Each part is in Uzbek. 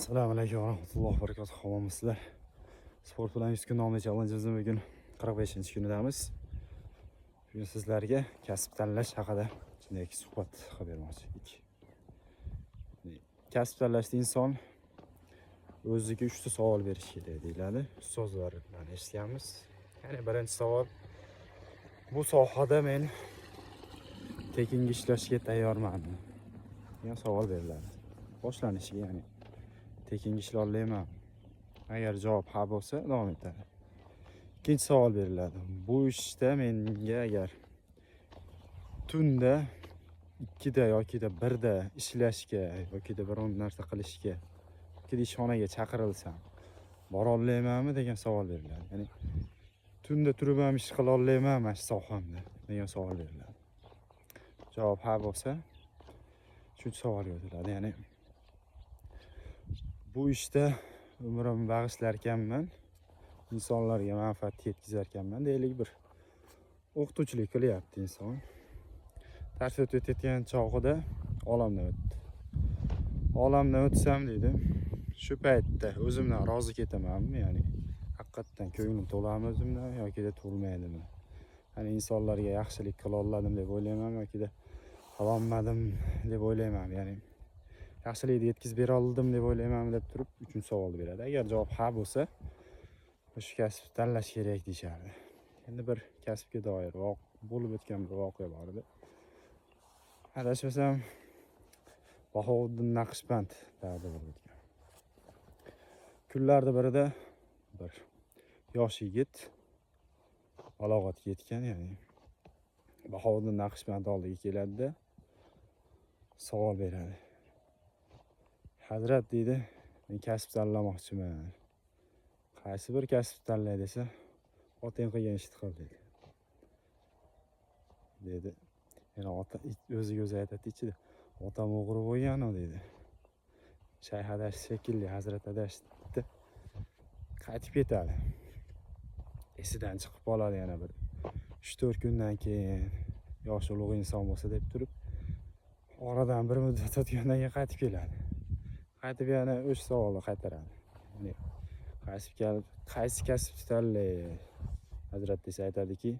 Assalomu alaykum va rahmatullohi va barakatuh. Hammamizlar sport bilan 100 kun nomli challenge'imizni bugun 45-kunidamiz. Bugun sizlarga kasb tanlash haqida shunday suhbat qilib bermoqchi edik. Kasb tanlashda inson o'ziga 3 ta savol berish kerak deyiladi. Ustozlardan eshitganmiz. Ya'ni birinchi savol, bu sohada men tekinga ishlashga tayyormanmi? degan savol beriladi. Boshlanishiga, ya'ni tekinga ishlay olayman. Agar javob ha bo'lsa, davom etadi. Ikkinchi savol beriladi. Bu ishda menga agar tunda 2da yoki 1da ishlashga yoki biron narsa qilishga yoki ishxonaga chaqirilsam bora olaymanmi degan savol beriladi. Ya'ni tunda turib ham ish qila olaymanmi mana shu sohamda degan savol beriladi. Javob ha bo'lsa, uchinchi savol yoziladi. Ya'ni bu ishda umrimni bag'ishlar ekanman, insonlarga manfaat yetkazar ekanman deylik, bir o'qituvchilik qilyapti inson. Dars o'tayotgan chog'ida olamdan o'tdi. Olamdan o'tsam deydi, shu paytda o'zimdan rozi ketamanmi? Ya'ni haqiqatan ko'nglim to'ladimi o'zimdan yoki to'lmaydimi? Ya'ni insonlarga yaxshilik qila olmadim deb o'ylaymanmi yoki qilolmadim deb o'ylaymanmi? Ya'ni yaxshilikni yetkazib bera oldim deb o'ylaymanmi deb turib uchinchi savol beradi. Agar javob ha bo'lsa, shu kasb tanlash kerak deyishardi. Endi bir kasbga doir bo'lib o'tgan bir voqea bor edi. Adashmasam Bahovuddin Naqshband davrida bo'lib o'tgan. Kunlardan birida bir yosh yigit balog'atga yetgan, ya'ni Bahovuddin Naqshband oldiga keladi-da, savol beradi. Hazrat deydi, men kasb tanlamoqchiman. Qaysi bir kasb tanlay desa, otang qilgan ishni qil dedi. Dedi. Yana o'ziga-o'zi aytadi ichida, otam o'g'ri bo'lgan-ku dedi. Shayx adashdi shekilli, hazrat adashdi. Qaytib ketadi. Esidan chiqib qoladi yana bir 3-4 kundan keyin yosh ulug' inson bo'lsa deb turib, oradan bir muddat o'tgandan keyin qaytib keladi. Qaytib yana o'sha savolni qaytaradi. Ya'ni qaysi kasb tanlay? Hazrat desa aytadiki,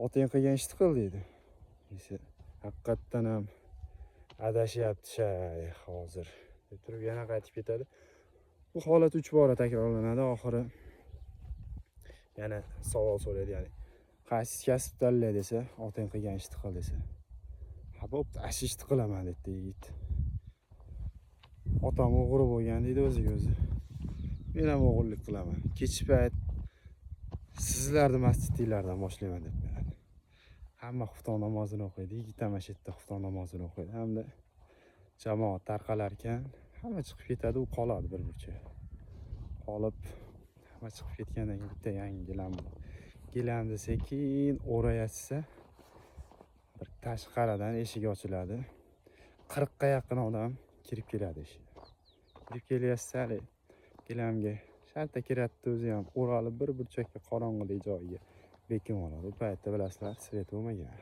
otang qilgan ishni qil deydi. Desa, haqiqatan ham adashyapti shayx hozir deb turib yana qaytib ketadi. Bu holat 3 bora takrorlanadi. Oxiri yana savol so'raydi, ya'ni qaysi kasb tanlay desa, otang qilgan ishni qil desa. Ha bo'pti, ash ishni qilaman dedi yigit. Otam o'g'ri bo'lgan deydi o'ziga o'zi. Men ham o'g'irlik qilaman. Kechki payt sizlarni masjidlardan boshlayman deb beradi. Hamma xufton namozini o'qiydi, yigit ham shu yerda xufton namozini o'qiydi. Hamda jamoat tarqalar ekan, hamma chiqib ketadi, u qoladi bir burchakda. Qolib, hamma chiqib ketgandan keyin bitta yangi gilamni sekin o'rayatsa, bir tashqaridan eshik ochiladi. 40 ga yaqin odam kirib keladi eshikka. Kirib kelyapsa, gilamga shartta kiratdi, o'zi ham o'ralib bir burchakka qorong'ulik joyiga bekim oladi. Bu paytda bilasizlar, svet bo'lmagan.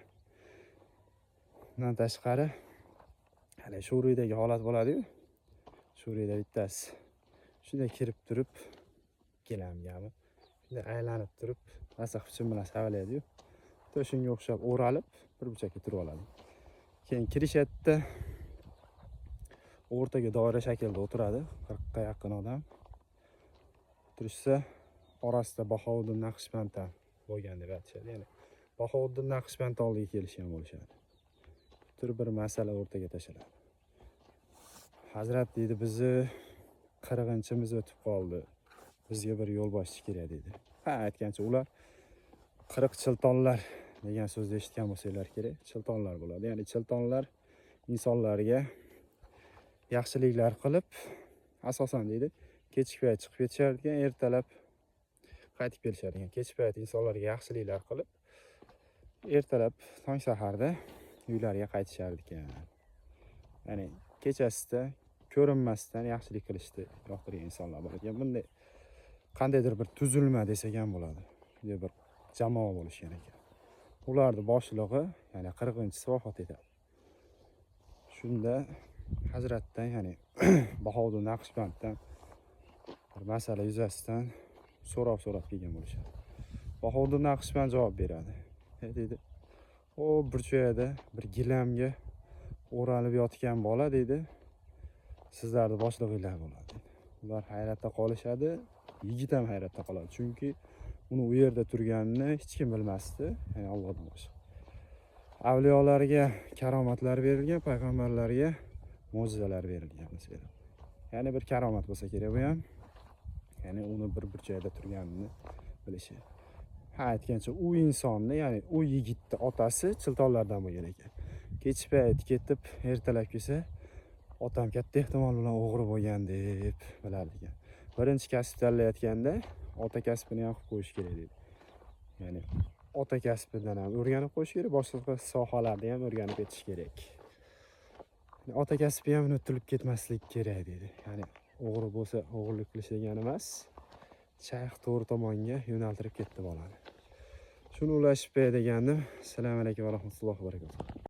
Bundan tashqari, hali Shuriyadagi holat bo'ladi-ku. Shuriyada bittasi shunda kirib turib, gilamgami shunda aylanib turib, masax bichim bilan savalaydi-yu. Shunga o'xshab o'ralib bir burchakka turib oladi. Keyin kirishadi, o'rtaga doira shaklda o'tiradi, 40 ga yaqin odam. Turishsa, orasida Bahovuddin Naqshband bo'lgan deb aytishadi. Ya'ni Bahovuddin Naqshband oldiga kelishgan bo'lishadi. Turib bir masala o'rtaga tashlanadi. Hazrat deydi, bizni 40-imiz o'tib qoldi. Bizga bir yo'lboshchi kerak dedi. Ha, aytgancha ular 40 chiltonlar degan so'zni eshitgan bo'lsanglar kerak. Chiltonlar bo'ladi. Ya'ni chiltonlar insonlarga yaxshiliklar qilib, asosan deydi, kechki payt chiqib ketishar ekan, ertalab qaytib kelishar ekan. Kechki payt insonlarga yaxshiliklar qilib, ertalab tong saharda uylariga qaytishar ekan. Ya'ni kechasida ko'rinmasdan yaxshilik qilishni yoqtirgan insonlar bor ekan. Bunday qandaydir bir tuzilma desak ham bo'ladi. Bunday bir jamoa bo'lishgan ekan. Ularning boshlig'i, ya'ni 40-chisi vafot etadi. Shunda Hazratdan, ya'ni Bahodir Naqshbanddan bir masala yuzasidan so'rab kelgan bo'lishadi. Bahodir Naqshband javob beradi. Deydi, "O bir joyda bir gilamga o'ralib yotgan bola" deydi, "sizlarni boshlig'inglar bo'ladi." Ular hayratda qolishadi. Yigit ham hayratda qoladi. Chunki uni u yerda turganini hech kim bilmasdi, ya'ni Allohdan boshqa. Avliyolarga karomatlar berilgan, payg'ambarlarga mo'jizalar berilgan mesela. Ya'ni bir karomat bo'lsa kerak bu ham. Ya'ni uni bir joyda turganini bilishi. Ha, aytgancha u insonni, ya'ni u yigitni otasi Chiltonlardan bo'lgan ekan. Kech payt ketib, ertalab kelsa, otam katta ehtimol bilan o'g'ri bo'lgan deb bilar ekan. Birinchi kasb tanlayotganda ota kasbini ham qilib qo'yish kerak deydi. Ya'ni ota kasbidan ham o'rganib qo'yish kerak, boshqa sohalarni ham o'rganib ketish kerak. Ota kasbi ham unutilib ketmaslik kerak deydi. Ya'ni o'g'ri bo'lsa o'g'irlik qilish degani emas, shayx to'g'ri tomonga yo'naltirib ketdi bolani. Shuni ulashib degandim. Assalomu alaykum va rahmatullohi va barakatuh.